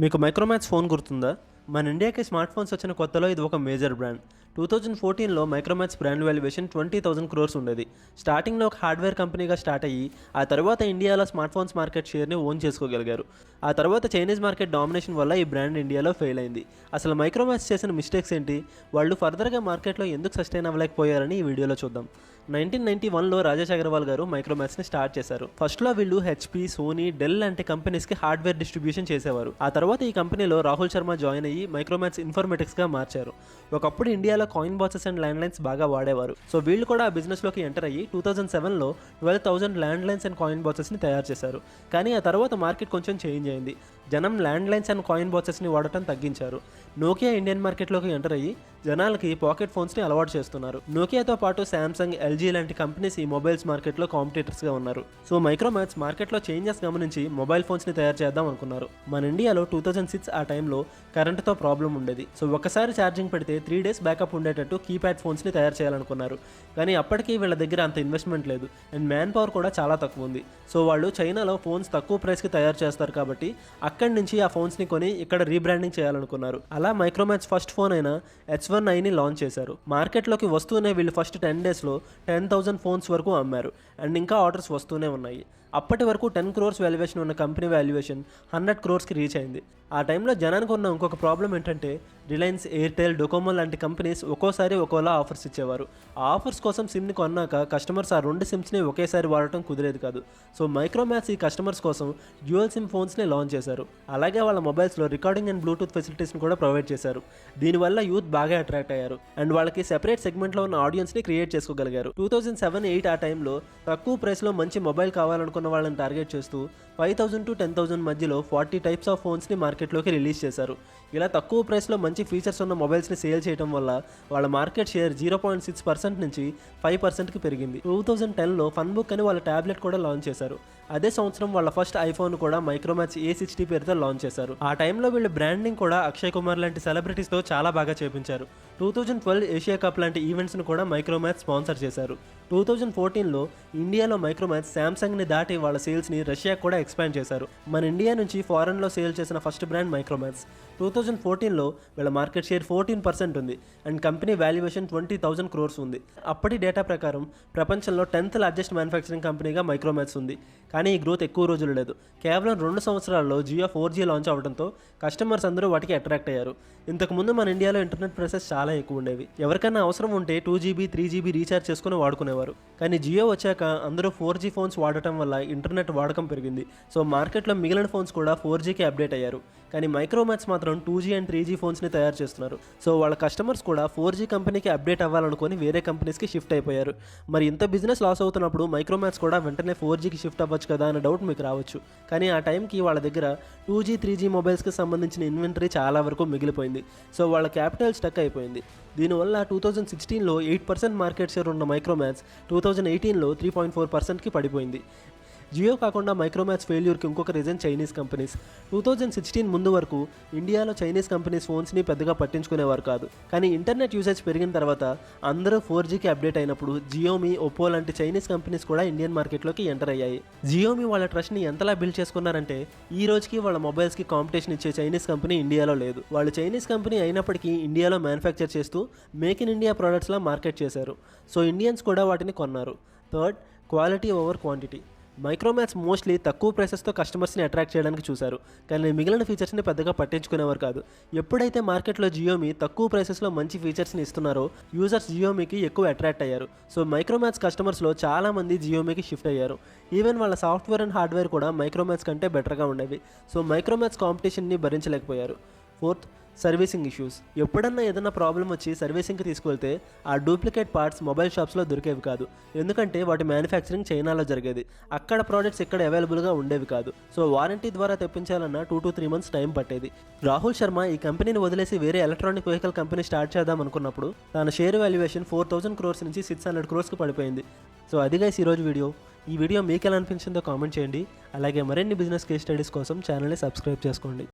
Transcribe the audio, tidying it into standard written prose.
మీకు మైక్రోమాక్స్ ఫోన్ గుర్తుందా? మన ఇండియాకి స్మార్ట్ ఫోన్స్ వచ్చిన కొత్తలో ఇది ఒక మేజర్ బ్రాండ్. 2014లో మైక్రోమాక్స్ బ్రాండ్ వాల్యుయేషన్ 20,000 crores ఉండేది. స్టార్టింగ్లో ఒక హార్డ్వేర్ కంపెనీగా స్టార్ట్ అయ్యి ఆ తర్వాత ఇండియాలో స్మార్ట్ ఫోన్స్ మార్కెట్ షేర్ని ఓన్ చేసుకోగలిగారు. ఆ తర్వాత చైనీస్ మార్కెట్ డామినేషన్ వల్ల ఈ బ్రాండ్ ఇండియాలో ఫెయిల్ అయింది. అసలు మైక్రోమాక్స్ చేసిన మిస్టేక్స్ ఏంటి, వాళ్ళు ఫర్దర్గా మార్కెట్లో ఎందుకు సస్టైన్ అవ్వలేకపోయారని ఈ వీడియోలో చూద్దాం. 1991లో రాజేష్ అగర్వాల్ గారు మైక్రోమాక్స్ని స్టార్ట్ చేశారు. ఫస్ట్లో వీళ్ళు హెచ్పి, సోనీ, డెల్ లాంటి కంపెనీస్కి హార్డ్వేర్ డిస్ట్రిబ్యూషన్ చేసేవారు. ఆ తర్వాత ఈ కంపెనీలో రాహుల్ శర్మ జాయిన్ అయ్యి మైక్రోమాక్స్ ఇన్ఫర్మేటిక్స్గా మార్చారు. ఒకప్పుడు ఇండియాలో coin boxes and land lines బాగా వాడేవారు. సో వీళ్ళు కూడా ఆ బిజినెస్లోకి ఎంటర్ అయ్యి 2007లో 12,000 ల్యాండ్ లైన్స్ అండ్ కాయిన్ బాక్సెస్ని తయారు చేశారు. కానీ ఆ తర్వాత మార్కెట్ కొంచెం చేంజ్ అయింది. జనం ల్యాండ్ లైన్స్ అండ్ కాయిన్ బాక్సెస్ని వాడటం తగ్గించారు. నోకియా ఇండియన్ మార్కెట్లోకి ఎంటర్ అయ్యి జనాలకి పాకెట్ ఫోన్స్ని అలవాటు చేస్తున్నారు. నోకియాతో పాటు శాంసంగ్, ఎల్జీ లాంటి కంపెనీస్ ఈ మొబైల్స్ మార్కెట్లో కాంపిటీటర్స్గా ఉన్నారు. సో మైక్రోమాక్స్ మార్కెట్లో చేంజెస్ గమనించి మొబైల్ ఫోన్స్ని తయారు చేద్దాం అనుకున్నారు. మన ఇండియాలో 2006 ఆ టైంలో కరెంటుతో ప్రాబ్లం ఉండేది. సో ఒకసారి ఛార్జింగ్ పెడితే 3 days బ్యాకప్ ఉండేటట్టు కీప్యాడ్ ఫోన్స్ని తయారు చేయాలనుకున్నారు. కానీ అప్పటికీ వీళ్ళ దగ్గర అంత ఇన్వెస్ట్మెంట్ లేదు అండ్ మ్యాన్ పవర్ కూడా చాలా తక్కువ ఉంది. సో వాళ్ళు చైనాలో ఫోన్స్ తక్కువ ప్రైస్కి తయారు చేస్తారు కాబట్టి అక్కడి నుంచి ఆ ఫోన్స్ని కొని ఇక్కడ రీబ్రాండింగ్ చేయాలనుకున్నారు. అలా మైక్రోమాక్స్ ఫస్ట్ ఫోన్ అయిన H1i లాంచ్ చేశారు. మార్కెట్లోకి వస్తూనే వీళ్ళు ఫస్ట్ 10 daysలో 10,000 ఫోన్స్ వరకు అమ్మారు అండ్ ఇంకా ఆర్డర్స్ వస్తూనే ఉన్నాయి. అప్పటి వరకు 10 crores వాల్యుయేషన్ ఉన్న కంపెనీ వాల్యుయేషన్ 100 crores రీచ్ అయింది. ఆ టైంలో జనానికి ఉన్న ఇంకొక ప్రాబ్లం ఏంటంటే రిలయన్స్, ఎయిర్టెల్, డొకోమో లాంటి కంపెనీస్ ఒక్కోసారి ఒక్కోలా ఆఫర్స్ ఇచ్చేవారు. ఆ ఆఫర్స్ కోసం సిమ్ని కొన్నాక కస్టమర్స్ ఆ 2 సిమ్స్ని ఒకేసారి వాడటం కుదిరేది కాదు. సో మైక్రోమాక్స్ ఈ కస్టమర్స్ కోసం డ్యూయల్ సిమ్ ఫోన్స్ని లాంచ్ చేశారు. అలాగే వాళ్ళ మొబైల్స్లో రికార్డింగ్ అండ్ బ్లూటూత్ ఫెసిలిటీస్ని కూడా ప్రొవైడ్ చేశారు. దీనివల్ల యూత్ బాగా అట్రాక్ట్ అయ్యారు అండ్ వాళ్ళకి సెపరేట్ సెగ్మెంట్లో ఉన్న ఆడియన్స్ని క్రియేట్ చేసుకోగలిగారు. 2007-8 ఆ టైంలో తక్కువ ప్రైస్లో మంచి మొబైల్ కావాలనుకున్న వాళ్ళని టార్గెట్ చేస్తూ 5,000 to 10,000 మధ్యలో 40 types ఆఫ్ ఫోన్స్ని మార్కెట్లోకి రిలీజ్ చేశారు. ఇలా తక్కువ ప్రైస్లో మంచి ఫీచర్స్ ఉన్న మొబైల్స్ని సేల్ చేయడం వల్ల వాళ్ళ మార్కెట్ షేర్ 0.6% నుంచి 5%కి పెరిగింది. 2010లో ఫన్బుక్ అని వాళ్ళ ట్యాబ్లెట్ కూడా లాంచ్ చేశారు. అదే సంవత్సరం వాళ్ళ ఫస్ట్ ఐఫోన్ కూడా మైక్రోమాక్స్ A60 పేరుతో లాంచ్ చేశారు. ఆ టైంలో వీళ్ళు బ్రాండింగ్ కూడా అక్షయ్ కుమార్ లాంటి సెలబ్రిటీస్తో చాలా బాగా చేపించారు. 2012 ఏషియా కప్ లాంటి ఈవెంట్స్ను కూడా మైక్రోమాక్స్ స్పాన్సర్ చేశారు. 2014లో ఇండియాలో మైక్రోమాక్స్ శాంసంగ్ని దాటి వాళ్ళ సేల్స్ని రష్యాకు కూడా ఎక్స్పాండ్ చేశారు. మన ఇండియా నుంచి ఫారెన్లో సేల్ చేసిన ఫస్ట్ బ్రాండ్ మైక్రోమాక్స్. 2014లో వీళ్ళ మార్కెట్ షేర్ 14% ఉంది అండ్ కంపెనీ వాల్యుయేషన్ 20,000 crores ఉంది. అప్పటి డేటా ప్రకారం ప్రపంచంలో 10th లార్జెస్ట్ మ్యానుఫ్యాక్చరింగ్ కంపెనీగా మైక్రోమాక్స్ ఉంది. కానీ ఈ గ్రోత్ ఎక్కువ రోజులు లేదు. కేవలం 2 సంవత్సరాల్లో జియో 4G లాంచ్ అవడంతో కస్టమర్స్ అందరూ వాటికి అట్రాక్ట్ అయ్యారు. ఇంతకుముందు మన ఇండియాలో ఇంటర్నెట్ ప్రైసెస్ చాలా ఎక్కువ ఉండేవి. ఎవరికైనా అవసరం ఉంటే 2GB, 3GB రీఛార్జ్ చేసుకుని వాడుకునేవారు. కానీ జియో వచ్చాక అందరూ 4G ఫోన్స్ వాడటం వల్ల ఇంటర్నెట్ వాడకం పెరిగింది. సో మార్కెట్లో మిగిలిన ఫోన్స్ కూడా 4Gకి అప్డేట్ అయ్యారు. కానీ మైక్రోమాక్స్ మాత్రం 2G అండ్ 3G ఫోన్స్ని తయారు చేస్తున్నారు. సో వాళ్ళ కస్టమర్స్ కూడా 4G కంపెనీకి అప్డేట్ అవ్వాలనుకొని వేరే కంపెనీస్కి షిఫ్ట్ అయిపోయారు. మరి ఇంత బిజినెస్ లాస్ అవుతున్నప్పుడు మైక్రోమాక్స్ కూడా వెంటనే 4Gకి షిఫ్ట్ అవ్వచ్చు కదా అనే డౌట్ మీకు రావచ్చు. కానీ ఆ టైంకి వాళ్ళ దగ్గర 2G, 3G మొబైల్స్కి సంబంధించిన ఇన్వెంటరీ చాలా వరకు మిగిలిపోయింది. సో వాళ్ళ క్యాపిటల్ స్టక్ అయిపోయింది. దీనివల్ల 2016లో 8% మార్కెట్ షేర్ ఉన్న మైక్రోమాక్స్ 2018లో 3.4%కి పడిపోయింది. జియో కాకుండా మైక్రోమాక్స్ ఫెయిల్యూర్కి ఇంకొక రీజన్ చైనీస్ కంపెనీస్. 2016 ముందు వరకు ఇండియాలో చైనీస్ కంపెనీస్ ఫోన్స్ని పెద్దగా పట్టించుకునేవారు కాదు. కానీ ఇంటర్నెట్ యూసేజ్ పెరిగిన తర్వాత అందరూ 4Gకి అప్డేట్ అయినప్పుడు జియోమీ, ఒప్పో లాంటి చైనీస్ కంపెనీస్ కూడా ఇండియన్ మార్కెట్లోకి ఎంటర్ అయ్యాయి. జియోమీ వాళ్ళ ట్రస్ట్ని ఎంతలా బిల్డ్ చేసుకున్నారంటే ఈ రోజుకి వాళ్ళ మొబైల్స్కి కాంపిటీషన్ ఇచ్చే చైనీస్ కంపెనీ ఇండియాలో లేదు. వాళ్ళు చైనీస్ కంపెనీ అయినప్పటికీ ఇండియాలో మ్యానుఫ్యాక్చర్ చేస్తూ మేక్ ఇన్ ఇండియా ప్రోడక్ట్స్లా మార్కెట్ చేశారు. సో ఇండియన్స్ కూడా వాటిని కొన్నారు. Third, quality over quantity. Micromax mostly తక్కువ ప్రైసెస్తో కస్టమర్స్ని అట్రాక్ట్ చేయడానికి చూశారు. కానీ మిగిలిన ఫీచర్స్ని పెద్దగా పట్టించుకునేవారు కాదు. ఎప్పుడైతే మార్కెట్లో జియోమీ తక్కువ ప్రైసెస్లో మంచి ఫీచర్స్ని ఇస్తున్నారో యూజర్స్ జియోమీకి ఎక్కువ అట్రాక్ట్ అయ్యారు. సో మైక్రోమాక్స్ కస్టమర్స్లో చాలామంది జియోమీకి షిఫ్ట్ అయ్యారు. ఈవెన్ వాళ్ళ సాఫ్ట్వేర్ అండ్ హార్డ్వేర్ కూడా మైక్రోమాక్స్ కంటే బెటర్గా ఉండేవి. సో మైక్రోమాక్స్ కాంపిటీషన్ని భరించలేకపోయారు. Fourth, servicing issues. ఎప్పుడన్నా ఏదైనా ప్రాబ్లం వచ్చి సర్వీసింగ్కి తీసుకువెళ్తే ఆ డూప్లికేట్ పార్ట్స్ మొబైల్ షాప్స్లో దొరికేవి కాదు. ఎందుకంటే వాటి మ్యానుఫ్యాక్చరింగ్ చైనాలో జరిగేది. అక్కడ ప్రోడక్ట్స్ ఇక్కడ అవైలబుల్గా ఉండేవి కాదు. సో వారంటీ ద్వారా తెప్పించాలన్నా 2 to 3 months టైం పట్టేది. రాహుల్ శర్మ ఈ కంపెనీని వదిలేసి వేరే ఎలక్ట్రానిక్ వెహికల్ కంపెనీ స్టార్ట్ చేద్దాం అనుకున్నప్పుడు తన షేర్ వాల్యుయేషన్ 4,000 crores నుంచి 600 crores పడిపోయింది. సో అది గైస్ ఈరోజు వీడియో. ఈ వీడియో మీకు ఎలా అనిపించిందో కామెంట్ చేయండి. అలాగే మరిన్ని బిజినెస్ కేస్ స్టడీస్ కోసం ఛానల్ని సబ్స్క్రైబ్ చేసుకోండి.